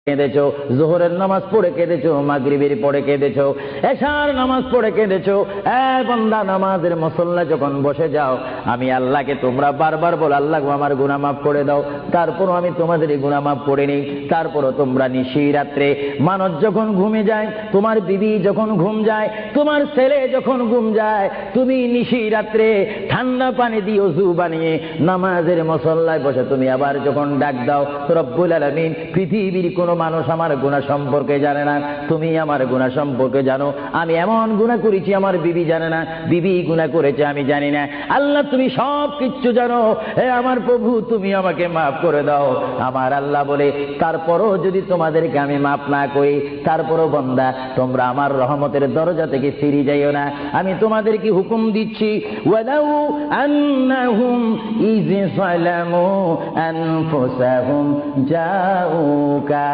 কেঁদেছো, যোহরের নামাজ পড়ে কেঁদেছো, মাগরিবের পড়ে কেঁদেছো, এশার নামাজ পড়ে কেঁদেছো। বান্দা, নামাজের মুসল্লা যখন বসে যাও, আমি আল্লাহকে তোমরা বারবার বল, আল্লাহ আমার গুনাহ মাফ করে দাও। তারপরও আমি তোমাদের গুনাহ মাফ করে নিই। তারপরও তোমরা নিশি রাত্রে, মানুষ যখন ঘুমে যায়, তোমার বিবি যখন ঘুম যায়, তোমার ছেলে যখন ঘুম যায়, তুমি নিশি রাত্রে ঠান্ডা পানি দিয়ে ওযু বানিয়ে নামাজের মুসল্লায় বসে তুমি আবার যখন ডাক দাও, রব্বুল আলামিন, পৃথিবীর কোন মানুষ আমার গুনাহ সম্পর্কে জানে না, তুমি আমার গুনাহ সম্পর্কে জানো। আমি এমন গুনাহ করেছি আমার বিবি জানে না, বিবি গুনাহ করেছে আমি জানি না। আল্লাহ, তুমি সব কিচ্ছু জানো। হে আমার প্রভু, তুমি আমাকে মাফ করে দাও। আমার আল্লাহ বলে, তারপরও যদি তোমাদেরকে আমি মাফ না করি, তারপরও বান্দা, তোমরা আমার রহমতের দরজা থেকে ফিরে যাইও না। আমি তোমাদেরকে হুকুম দিচ্ছি, ওয়ালাউ আন্নাহুম ইয যালামু আনফুসাহুম জাউকা